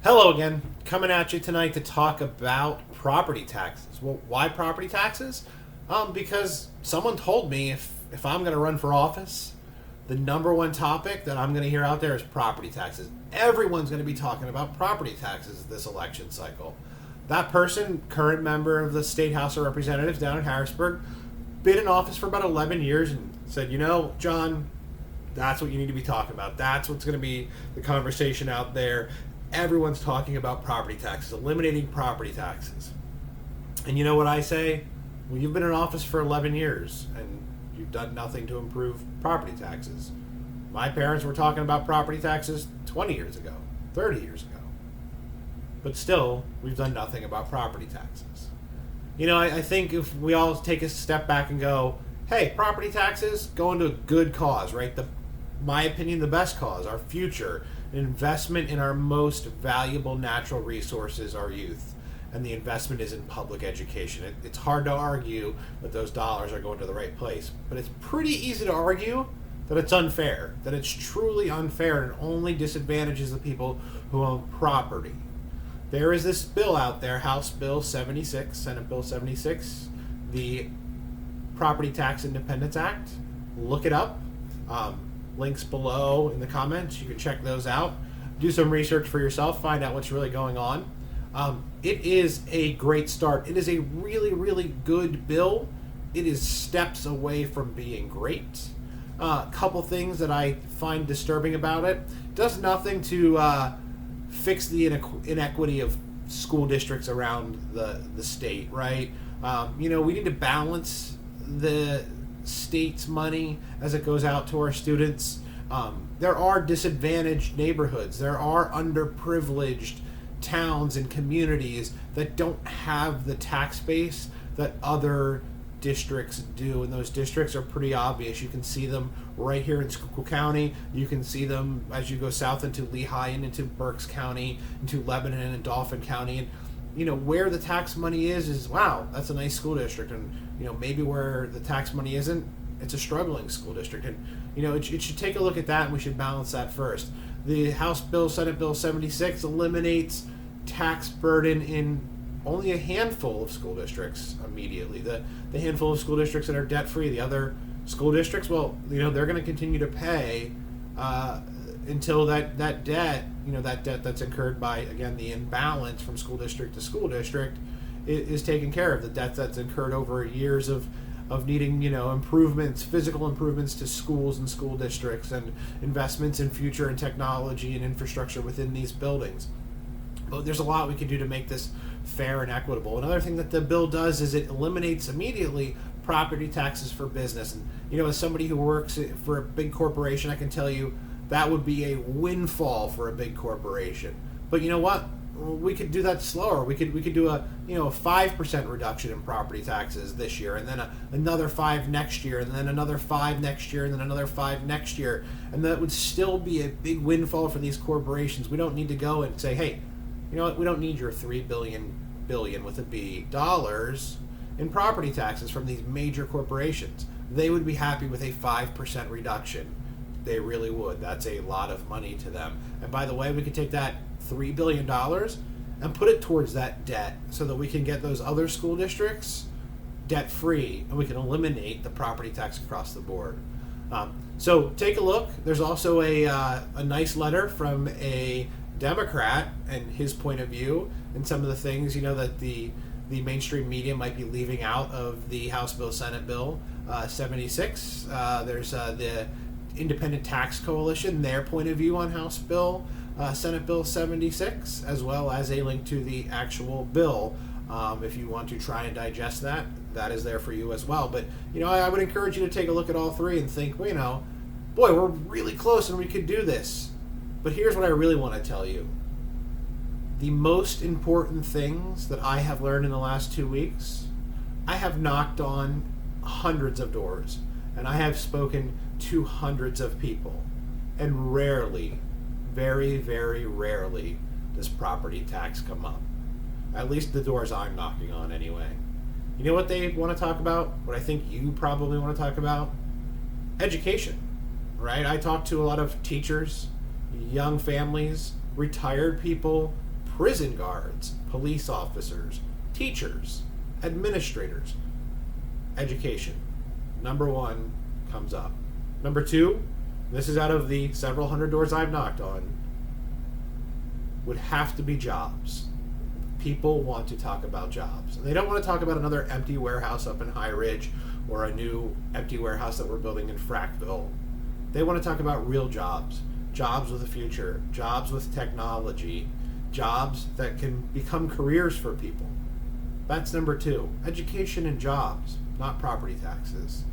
Hello again, coming at you tonight to talk about property taxes. Well, why property taxes? Because someone told me if I'm going to run for office, the number one topic that I'm going to hear out there is property taxes. Everyone's going to be talking about property taxes this election cycle. That person, current member of the State House of Representatives down in Harrisburg, been in office for about 11 years and said, John, that's what you need to be talking about. That's what's going to be the conversation out there. Everyone's talking about property taxes, eliminating property taxes. And you know what I say? Well, you've been in office for 11 years and you've done nothing to improve property taxes. My parents were talking about property taxes 20 years ago, 30 years ago. But still, we've done nothing about property taxes. I think if we all take a step back and go, hey, property taxes, going to a good cause, right? My opinion, the best cause, our future, an investment in our most valuable natural resources, our youth. And the investment is in public education. It's hard to argue that those dollars are going to the right place. But it's pretty easy to argue that it's unfair, that it's truly unfair and only disadvantages the people who own property. There is this bill out there, House Bill 76, Senate Bill 76, the Property Tax Independence Act. Look it up. Links below in the comments. You can check those out. Do some research for yourself. Find out what's really going on. It is a great start. It is a really, really good bill. It is steps away from being great. A couple things that I find disturbing about it. Does nothing to fix the inequity of school districts around the state, right? We need to balance the state's money as it goes out to our students. There are disadvantaged neighborhoods. There are underprivileged towns and communities that don't have the tax base that other districts do, and those districts are pretty obvious. You can see them right here in Schuylkill County. You can see them as you go south into Lehigh and into Berks County, into Lebanon and Dauphin County. And where the tax money is wow, that's a nice school district. And maybe where the tax money isn't, it's a struggling school district. And it should take a look at that, and we should balance that first. The House Bill, Senate Bill 76, eliminates tax burden in only a handful of school districts immediately. The handful of school districts that are debt free, the other school districts, well, they're going to continue to pay until that debt, that debt that's incurred by, again, the imbalance from school district to school district is taken care of. The debt that's incurred over years of needing, improvements, physical improvements to schools and school districts, and investments in future and technology and infrastructure within these buildings. But there's a lot we can do to make this fair and equitable. Another thing that the bill does is it eliminates immediately property taxes for business. And as somebody who works for a big corporation, I can tell you that would be a windfall for a big corporation. But you know what? We could do that slower. We could do a 5% reduction in property taxes this year, and then another 5 next year, and then another 5 next year, and then another 5 next year, and that would still be a big windfall for these corporations. We don't need to go and say, hey, you know what? We don't need your $3 billion with a B dollars in property taxes from these major corporations. They would be happy with a 5% reduction. They really would. That's a lot of money to them. And by the way, we could take that $3 billion and put it towards that debt so that we can get those other school districts debt free, and we can eliminate the property tax across the board. So take a look. There's also a nice letter from a Democrat and his point of view, and some of the things that the mainstream media might be leaving out of the House Bill, Senate Bill 76. There's the Independent Tax Coalition, their point of view on House Bill, Senate Bill 76, as well as a link to the actual bill. If you want to try and digest that, that is there for you as well. But, I would encourage you to take a look at all three and think, boy, we're really close and we could do this. But here's what I really want to tell you. The most important things that I have learned in the last 2 weeks, I have knocked on hundreds of doors, and I have spoken to hundreds of people, and rarely, very, very rarely, does property tax come up. At least the doors I'm knocking on anyway. You know what they want to talk about? What I think you probably want to talk about? Education, right? I talk to a lot of teachers, young families, retired people, prison guards, police officers, teachers, administrators. Education. Number one comes up. Number two, this is out of the several hundred doors I've knocked on, would have to be jobs. People want to talk about jobs. And they don't want to talk about another empty warehouse up in High Ridge or a new empty warehouse that we're building in Frackville. They want to talk about real jobs. Jobs with a future. Jobs with technology. Jobs that can become careers for people. That's number two. Education and jobs, not property taxes.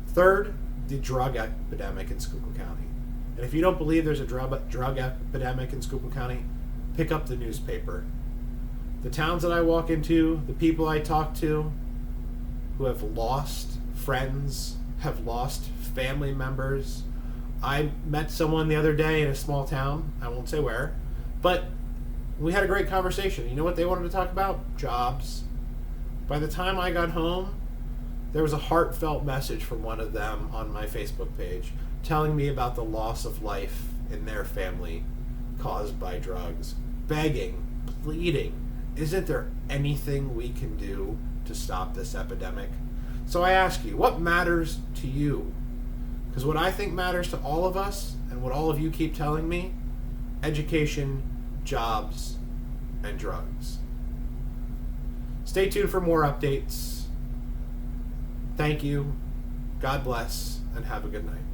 Third, the drug epidemic in Schuylkill County. And if you don't believe there's a drug epidemic in Schuylkill County, pick up the newspaper. The towns that I walk into, the people I talk to who have lost friends, have lost family members. I met someone the other day in a small town, I won't say where, but we had a great conversation. You know what they wanted to talk about? Jobs. By the time I got home, there was a heartfelt message from one of them on my Facebook page telling me about the loss of life in their family caused by drugs, begging, pleading, isn't there anything we can do to stop this epidemic? So I ask you, what matters to you? Because what I think matters to all of us, and what all of you keep telling me, education, jobs, and drugs. Stay tuned for more updates. Thank you. God bless, and have a good night.